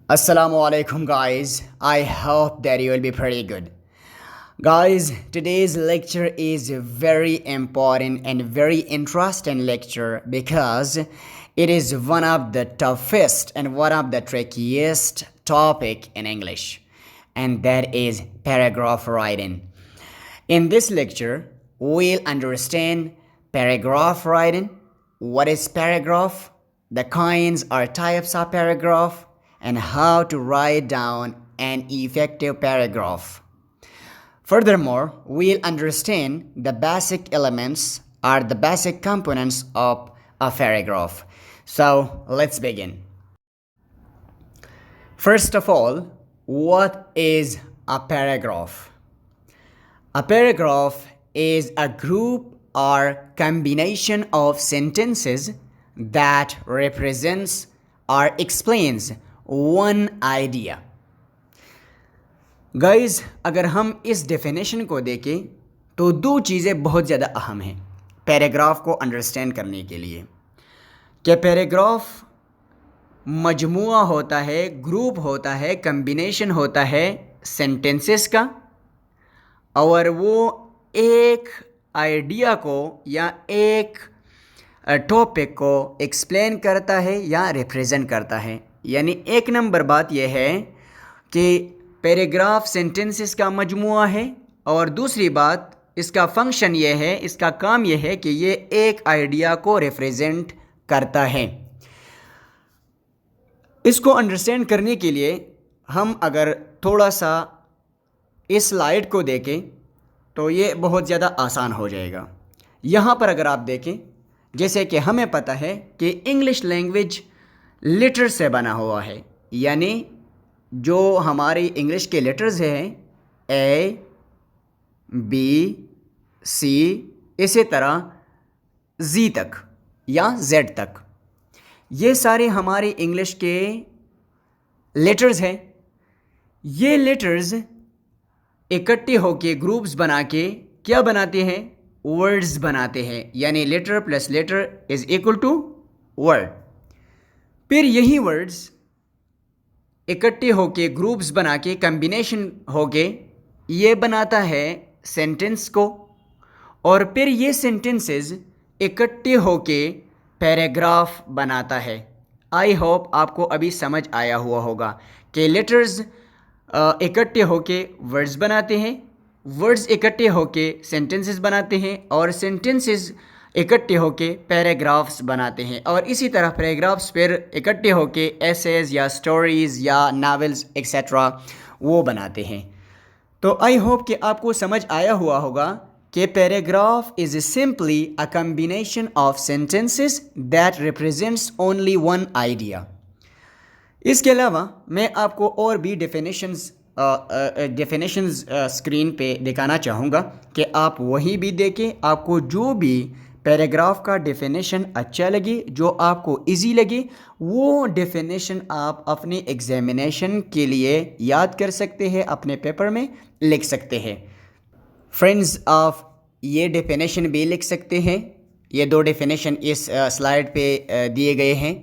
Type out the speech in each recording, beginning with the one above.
Assalamu alaikum, guys. I hope that you will be pretty good. Guys, today's lecture is a very important and very interesting lecture because it is one of the toughest and one of the trickiest topic in English, and that is paragraph writing. In this lecture, we'll understand paragraph writing, what is paragraph, the kinds or types of paragraph, and how to write down an effective paragraph. Furthermore, we'll understand the basic elements or the basic components of a paragraph. So let's begin. First of all, what is a paragraph? A paragraph is a group or combination of sentences that represents or explains one idea. Guys, अगर हम इस definition को देखें तो दो चीज़ें बहुत ज़्यादा अहम हैं पैराग्राफ को अंडरस्टैंड करने के लिए कि पैराग्राफ मजमुआ होता है, ग्रुप होता है, कम्बिनेशन होता है सेंटेंसेस का, और वो एक आइडिया को या एक टॉपिक को एक्सप्लेन करता है या रिप्रेजेंट करता है. यानी एक नंबर बात यह है कि पैराग्राफ सेंटेंसेस का मजमुआ है, और दूसरी बात इसका फंक्शन यह है, इसका काम यह है कि ये एक आइडिया को रिप्रेजेंट करता है. इसको अंडरस्टैंड करने के लिए हम अगर थोड़ा सा इस स्लाइड को देखें तो ये बहुत ज़्यादा आसान हो जाएगा. यहाँ पर अगर आप देखें, जैसे कि हमें पता है कि इंग्लिश लैंग्वेज लेटर से बना हुआ है, यानी जो हमारी इंग्लिश के लेटर्स हैं ए, बी, सी, इसी तरह जी तक या जेड तक, ये सारे हमारे इंग्लिश के लेटर्स हैं. ये लेटर्स इकट्ठे होके ग्रुप्स बना के क्या बनाते हैं? वर्ड्स बनाते हैं. यानी letter plus letter is equal to word. फिर यही वर्ड्स इकट्ठे होके ग्रुप्स बना के कम्बिनेशन होके ये बनाता है सेंटेंस को, और फिर ये सेंटेंसेस इकट्ठे होके पैराग्राफ बनाता है. आई होप आपको अभी समझ आया हुआ होगा कि लेटर्स इकट्ठे होके वर्ड्स बनाते हैं, वर्ड्स इकट्ठे होके सेंटेंसेस बनाते हैं, और सेंटेंसेस इकट्ठे होके पैराग्राफ्स बनाते हैं, और इसी तरह पैराग्राफ्स फिर इकट्ठे होके एसेज या स्टोरीज़ या नावल्स एक्सेट्रा वो बनाते हैं. तो आई होप कि आपको समझ आया हुआ होगा कि paragraph is simply a combination of sentences that represents only one idea. इसके अलावा मैं आपको और भी डेफिनेशंस स्क्रीन पे दिखाना चाहूँगा कि आप वही भी देखें. आपको जो भी पैराग्राफ का डेफिनेशन अच्छा लगे, जो आपको इजी लगे, वो डेफिनेशन आप अपने एग्जामिनेशन के लिए याद कर सकते हैं, अपने पेपर में लिख सकते हैं. फ्रेंड्स, आप ये डेफिनेशन भी लिख सकते हैं. ये दो डेफिनेशन इस स्लाइड पे दिए गए हैं.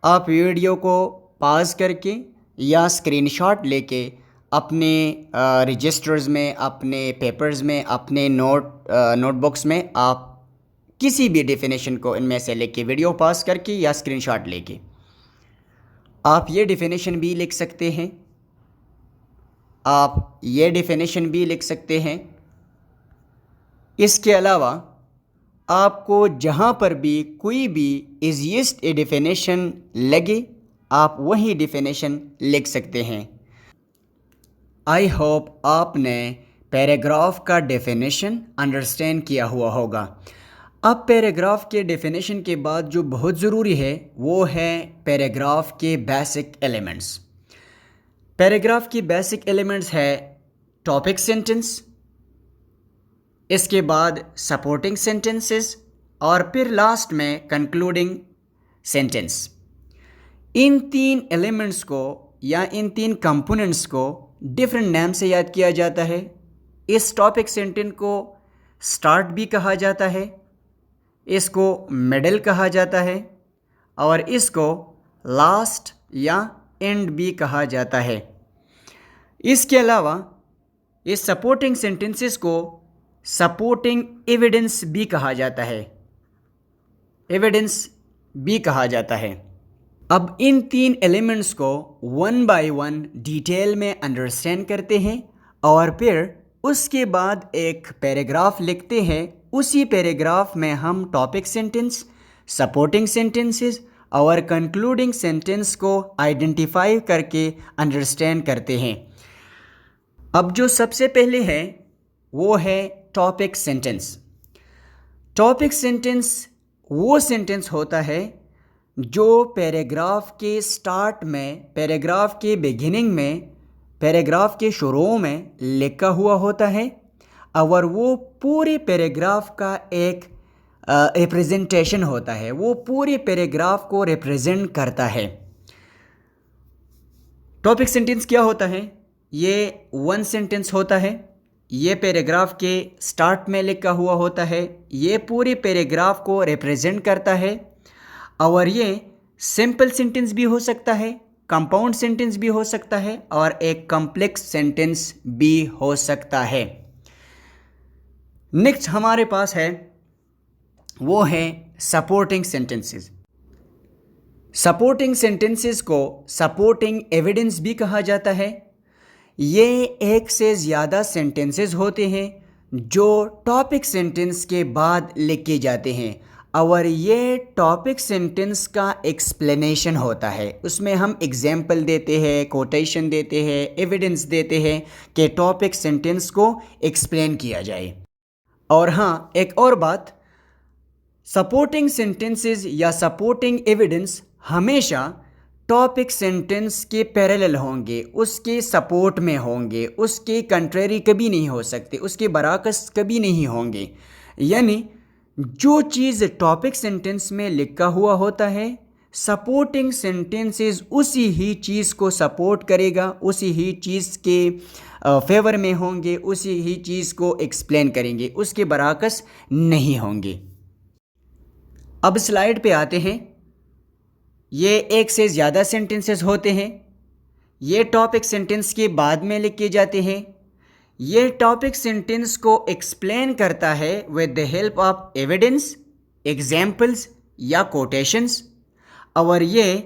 आप वीडियो को पॉज करके या स्क्रीनशॉट लेके अपने रजिस्टर्स में, अपने पेपर्स में, अपने नोटबुक्स में आप किसी भी डेफिनेशन को इनमें से लेके वीडियो पॉज करके या स्क्रीनशॉट लेके आप ये डेफिनेशन भी लिख सकते हैं. आप ये डेफिनेशन भी लिख सकते हैं. इसके अलावा आपको जहाँ पर भी कोई भी इजीएस्ट डेफिनेशन लगे, आप वही डेफिनेशन लिख सकते हैं. आई होप आपने पैराग्राफ का डेफिनेशन अंडरस्टैंड किया हुआ होगा. अब पैराग्राफ के डेफिनेशन के बाद जो बहुत ज़रूरी है वो है पैराग्राफ के बेसिक एलिमेंट्स. पैराग्राफ की बेसिक एलिमेंट्स है टॉपिक सेंटेंस, इसके बाद सपोर्टिंग सेंटेंसेस, और फिर लास्ट में कंक्लूडिंग सेंटेंस. इन तीन एलिमेंट्स को या इन तीन कंपोनेंट्स को डिफरेंट नेम से याद किया जाता है. इस टॉपिक सेंटेंस को स्टार्ट भी कहा जाता है, इसको मिडल कहा जाता है, और इसको लास्ट या एंड भी कहा जाता है। इसके अलावा इस सपोर्टिंग सेंटेंसेस को सपोर्टिंग एविडेंस भी कहा जाता है, एविडेंस भी कहा जाता है। अब इन तीन एलिमेंट्स को वन बाय वन डिटेल में अंडरस्टैंड करते हैं और फिर उसके बाद एक पैराग्राफ लिखते हैं। उसी पैराग्राफ में हम टॉपिक सेंटेंस, सपोर्टिंग सेंटेंसेस और कंक्लूडिंग सेंटेंस को आइडेंटिफाई करके अंडरस्टैंड करते हैं। अब जो सबसे पहले है वो है टॉपिक सेंटेंस। टॉपिक सेंटेंस वो सेंटेंस होता है जो पैराग्राफ के स्टार्ट में, पैराग्राफ के बिगिनिंग में, पैराग्राफ के शुरू में लिखा हुआ होता है और वो पूरे पैराग्राफ का एक रिप्रेजेंटेशन होता है, वो पूरे पैराग्राफ को रिप्रेजेंट करता है। टॉपिक सेंटेंस क्या होता है? ये वन सेंटेंस होता है, ये पैराग्राफ के स्टार्ट में लिखा हुआ होता है, ये पूरे पैराग्राफ को रिप्रेजेंट करता है और ये सिंपल सेंटेंस भी हो सकता है, कंपाउंड सेंटेंस भी हो सकता है और एक कॉम्प्लेक्स सेंटेंस भी हो सकता है। नेक्स्ट हमारे पास है वो है सपोर्टिंग सेंटेंसेस। सपोर्टिंग सेंटेंसेस को सपोर्टिंग एविडेंस भी कहा जाता है। ये एक से ज़्यादा सेंटेंसेस होते हैं जो टॉपिक सेंटेंस के बाद लिखे जाते हैं और ये टॉपिक सेंटेंस का एक्सप्लेनेशन होता है। उसमें हम एग्जाम्पल देते हैं, कोटेशन देते हैं, एविडेंस देते हैं कि टॉपिक सेंटेंस को एक्सप्लेन किया जाए। और हाँ, एक और बात, सपोर्टिंग सेंटेंसेस या सपोर्टिंग एविडेंस हमेशा टॉपिक सेंटेंस के पैरेलल होंगे, उसके सपोर्ट में होंगे, उसके कंट्रेरी कभी नहीं हो सकते, उसके बराकस कभी नहीं होंगे। यानी जो चीज़ टॉपिक सेंटेंस में लिखा हुआ होता है, सपोर्टिंग सेंटेंसेस उसी ही चीज़ को सपोर्ट करेगा, उसी ही चीज़ के फेवर में होंगे, उसी ही चीज़ को एक्सप्लेन करेंगे, उसके बराकस नहीं होंगे। अब स्लाइड पे आते हैं। ये एक से ज़्यादा सेंटेंसेस होते हैं, ये टॉपिक सेंटेंस के बाद में लिखे जाते हैं। ये टॉपिक सेंटेंस को एक्सप्लेन करता है with the help of evidence, examples या कोटेशंस और ये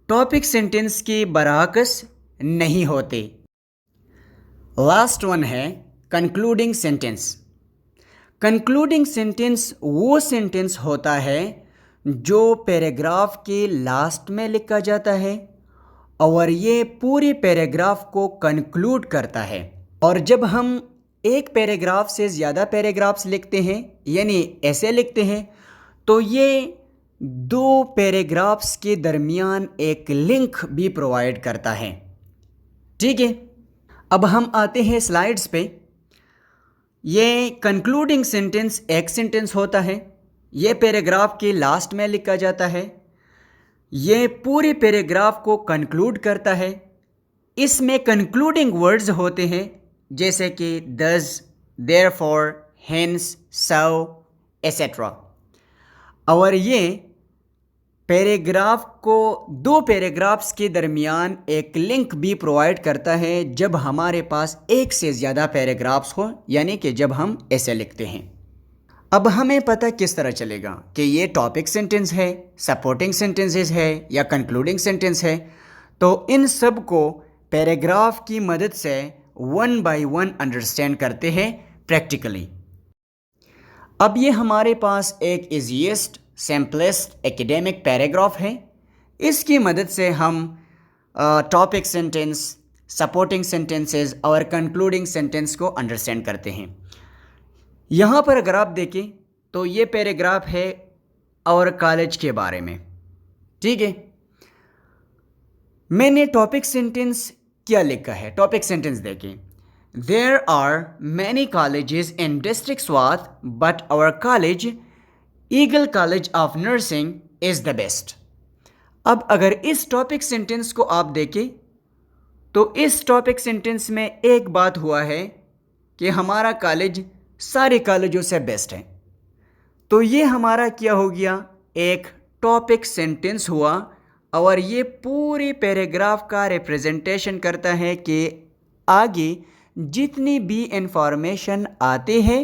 टॉपिक सेंटेंस के बराकस नहीं होते। लास्ट वन है कंक्लूडिंग सेंटेंस। कंक्लूडिंग सेंटेंस वो सेंटेंस होता है जो पैराग्राफ के लास्ट में लिखा जाता है और ये पूरे पैराग्राफ को कंक्लूड करता है। और जब हम एक पैराग्राफ से ज़्यादा पैराग्राफ्स लिखते हैं, यानी ऐसे लिखते हैं, तो ये दो पैराग्राफ्स के दरमियान एक लिंक भी प्रोवाइड करता है। ठीक है, अब हम आते हैं स्लाइड्स पे। ये कंक्लूडिंग सेंटेंस एक सेंटेंस होता है, ये पैराग्राफ के लास्ट में लिखा जाता है, ये पूरे पैराग्राफ को कंक्लूड करता है। इसमें कंक्लूडिंग वर्ड्स होते हैं जैसे कि दस, देयरफॉर, हेंस, सो एसेट्रा। और ये पैराग्राफ को दो पैराग्राफ्स के दरमियान एक लिंक भी प्रोवाइड करता है जब हमारे पास एक से ज़्यादा पैराग्राफ्स हो, यानी कि जब हम ऐसे लिखते हैं। अब हमें पता किस तरह चलेगा कि ये टॉपिक सेंटेंस है, सपोर्टिंग सेंटेंसेस है या कंक्लूडिंग सेंटेंस है। तो इन सब को पैराग्राफ की मदद से वन बाय वन अंडरस्टैंड करते हैं प्रैक्टिकली। अब ये हमारे पास एक इजीएस्ट, सिंपलेस्ट एकेडमिक पैराग्राफ है। इसकी मदद से हम टॉपिक सेंटेंस, सपोर्टिंग सेंटेंसेस और कंक्लूडिंग सेंटेंस को अंडरस्टैंड करते हैं। यहाँ पर अगर आप देखें तो ये पैराग्राफ है और कॉलेज के बारे में। ठीक है, मैंने टॉपिक सेंटेंस क्या लिखा है, टॉपिक सेंटेंस देखें। There are many colleges in district Swat, but our college, Eagle College of Nursing, is the best. अब अगर इस टॉपिक सेंटेंस को आप देखें तो इस टॉपिक सेंटेंस में एक बात हुआ है कि हमारा कॉलेज सारे कॉलेजों से बेस्ट है। तो ये हमारा क्या हो गया, एक टॉपिक सेंटेंस हुआ और ये पूरे पैराग्राफ का रिप्रेजेंटेशन करता है कि आगे जितनी भी इंफॉर्मेशन आते हैं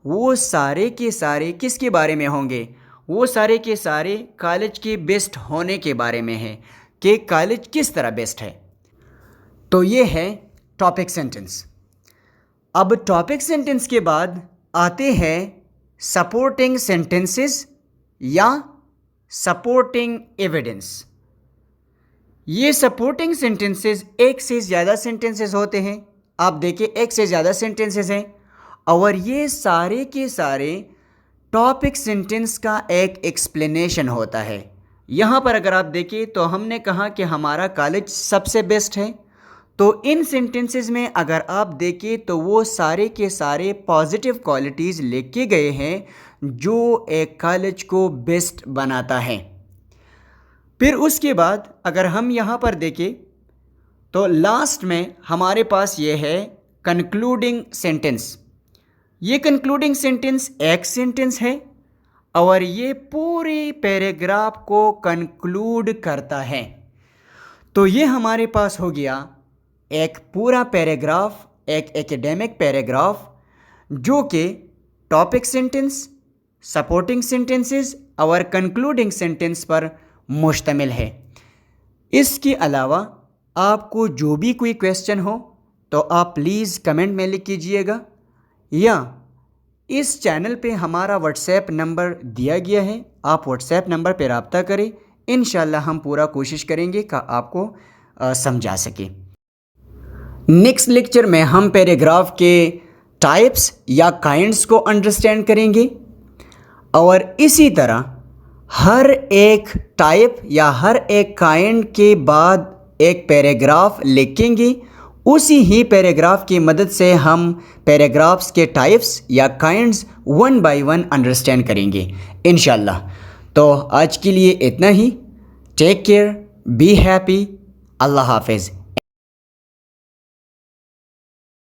वो सारे के सारे किसके बारे में होंगे, वो सारे के सारे कॉलेज के बेस्ट होने के बारे में है कि कॉलेज किस तरह बेस्ट है। तो ये है टॉपिक सेंटेंस। अब टॉपिक सेंटेंस के बाद आते हैं सपोर्टिंग सेंटेंसेस या सपोर्टिंग एविडेंस। ये सपोर्टिंग सेंटेंसेस एक से ज़्यादा सेंटेंसेस होते हैं। आप देखिए एक से ज़्यादा सेंटेंसेस हैं और ये सारे के सारे टॉपिक सेंटेंस का एक एक्सप्लेनेशन होता है। यहाँ पर अगर आप देखिए तो हमने कहा कि हमारा कॉलेज सबसे बेस्ट है, तो इन सेंटेंसेस में अगर आप देखें तो वो सारे के सारे पॉजिटिव क्वालिटीज़ लिखे गए हैं जो एक कॉलेज को बेस्ट बनाता है। फिर उसके बाद अगर हम यहाँ पर देखें तो लास्ट में हमारे पास ये है कंक्लूडिंग सेंटेंस। ये कंक्लूडिंग सेंटेंस एक सेंटेंस है और ये पूरे पैराग्राफ को कंक्लूड करता है। तो ये हमारे पास हो गया एक पूरा पैराग्राफ, एक एकेडमिक पैराग्राफ जो कि टॉपिक सेंटेंस, सपोर्टिंग सेंटेंसेस और कंक्लूडिंग सेंटेंस पर मुश्तमिल है। इसके अलावा आपको जो भी कोई क्वेश्चन हो तो आप प्लीज़ कमेंट में लिख कीजिएगा या इस चैनल पे हमारा व्हाट्सएप नंबर दिया गया है, आप व्हाट्सएप नंबर पर रब्ता करें। इंशाल्लाह हम पूरा कोशिश करेंगे कि आपको समझा सके। नेक्स्ट लेक्चर में हम पैराग्राफ के टाइप्स या काइंड्स को अंडरस्टैंड करेंगे और इसी तरह हर एक टाइप या हर एक काइंड के बाद एक पैराग्राफ लिखेंगे। उसी ही पैराग्राफ की मदद से हम पैराग्राफ्स के टाइप्स या kinds one by one understand करेंगे इंशाल्लाह। तो आज के लिए इतना ही। टेक केयर, बी हैप्पी, अल्लाह हाफिज़।